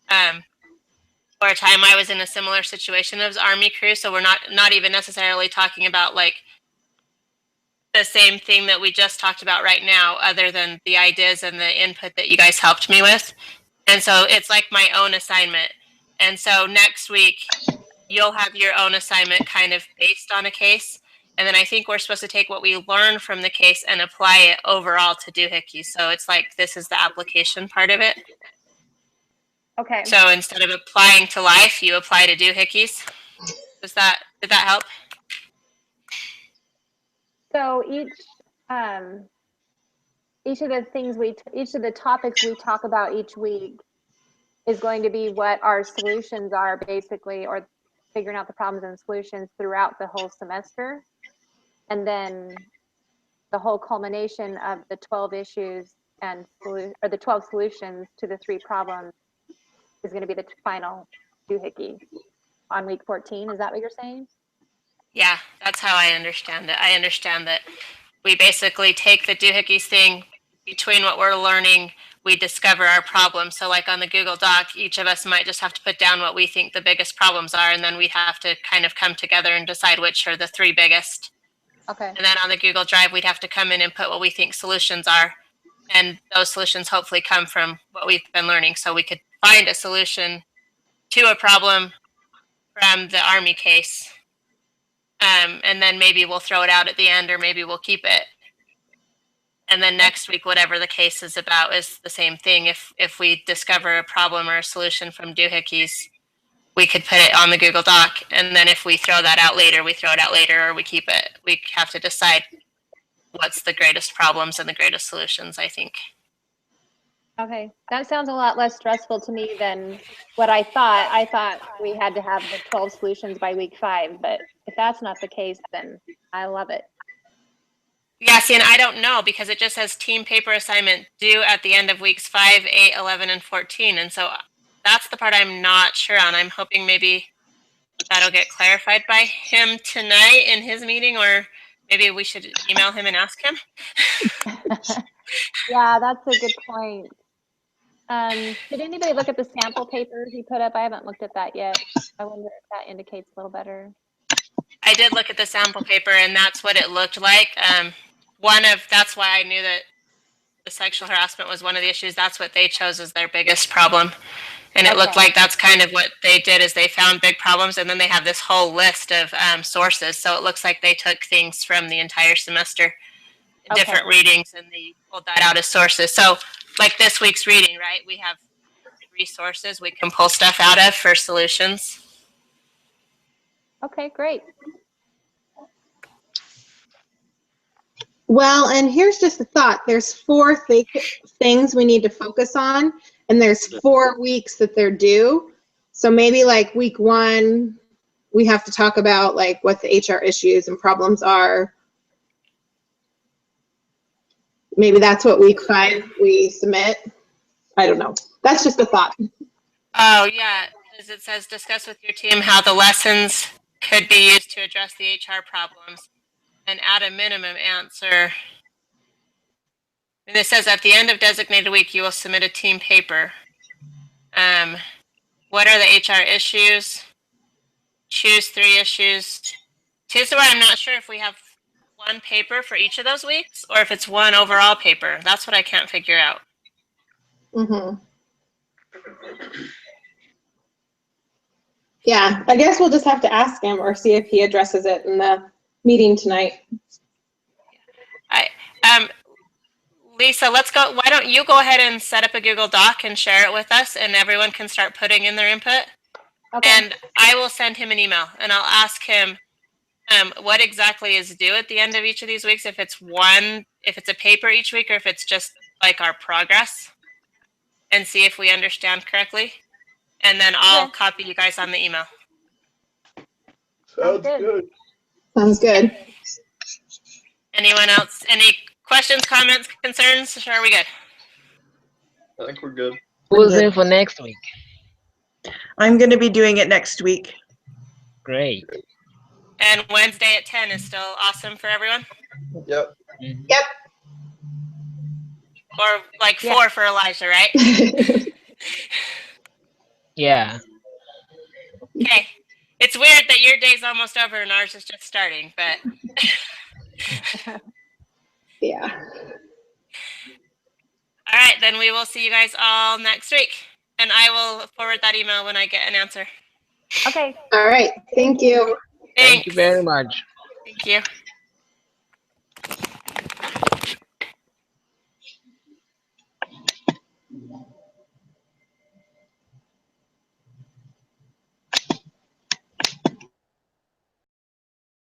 Or a time I was in a similar situation as Army crew. So we're not even necessarily talking about like the same thing that we just talked about right now, other than the ideas and the input that you guys helped me with. And so it's like my own assignment. And so next week, you'll have your own assignment kind of based on a case. And then I think we're supposed to take what we learn from the case and apply it overall to doohickeys. So it's like this is the application part of it. Okay. So instead of applying to life, you apply to doohickeys. Did that help? So each of the topics we talk about each week is going to be what our solutions are, basically, or figuring out the problems and solutions throughout the whole semester. And then the whole culmination of the 12 issues or the 12 solutions to the 3 problems is going to be the final doohickey on week 14. Is that what you're saying? Yeah, that's how I understand it. I understand that we basically take the doohickeys thing, between what we're learning, we discover our problem. So like on the Google Doc, each of us might just have to put down what we think the biggest problems are, and then we have to kind of come together and decide which are the 3 biggest. Okay. And then on the Google Drive, we'd have to come in and put what we think solutions are. And those solutions hopefully come from what we've been learning. So we could find a solution to a problem from the Army case. And then maybe we'll throw it out at the end, or maybe we'll keep it. And then next week, whatever the case is about is the same thing. If we discover a problem or a solution from doohickeys, we could put it on the Google Doc. And then if we throw that out later, we throw it out later, or we keep it. We have to decide what's the greatest problems and the greatest solutions, I think. Okay, that sounds a lot less stressful to me than what I thought. I thought we had to have the 12 solutions by week 5, but if that's not the case, then I love it. Yeah, see, and I don't know because it just says team paper assignment due at the end of weeks 5, 8, 11, and 14. And so that's the part I'm not sure on. I'm hoping maybe that'll get clarified by him tonight in his meeting, or maybe we should email him and ask him. Yeah, that's a good point. Did anybody look at the sample paper he put up? I haven't looked at that yet. I wonder if that indicates a little better. I did look at the sample paper, and that's what it looked like. That's why I knew that the sexual harassment was one of the issues. That's what they chose as their biggest problem. And it looked Okay. like that's kind of what they did is they found big problems, and then they have this whole list of sources. So it looks like they took things from the entire semester, Okay. different readings, and they pulled that out as sources. So like this week's reading, right? We have resources we can pull stuff out of for solutions. Okay, great. Well, and here's just a thought. There's 4 things we need to focus on, and there's 4 weeks that they're due. So maybe like week 1, we have to talk about like what the HR issues and problems are. Maybe that's what week 5 we submit. I don't know. That's just a thought. Oh, yeah, as it says, discuss with your team how the lessons could be used to address the HR problems, and at a minimum answer. And it says at the end of designated week, you will submit a team paper. What are the HR issues? Choose 3 issues. Here's where I'm not sure if we have one paper for each of those weeks or if it's one overall paper. That's what I can't figure out. Mm-hmm. Yeah, I guess we'll just have to ask him or see if he addresses it in the meeting tonight. Lisa, let's go. Why don't you go ahead and set up a Google Doc and share it with us, and everyone can start putting in their input. Okay. And I will send him an email, and I'll ask him what exactly is due at the end of each of these weeks. If it's a paper each week, or if it's just like our progress, and see if we understand correctly. And then I'll copy you guys on the email. Sounds good. Sounds good. Anyone else? Any questions, comments, concerns? Or are we good? I think we're good. Who's in for next week? I'm going to be doing it next week. Great. And Wednesday at 10 is still awesome for everyone? Yep. Yep. Or like 4 for Elijah, right? Yeah. Okay. It's weird that your day's almost over and ours is just starting, but Yeah. all right, then we will see you guys all next week. And I will forward that email when I get an answer. Okay. All right. Thank you. Thank you very much. Thank you.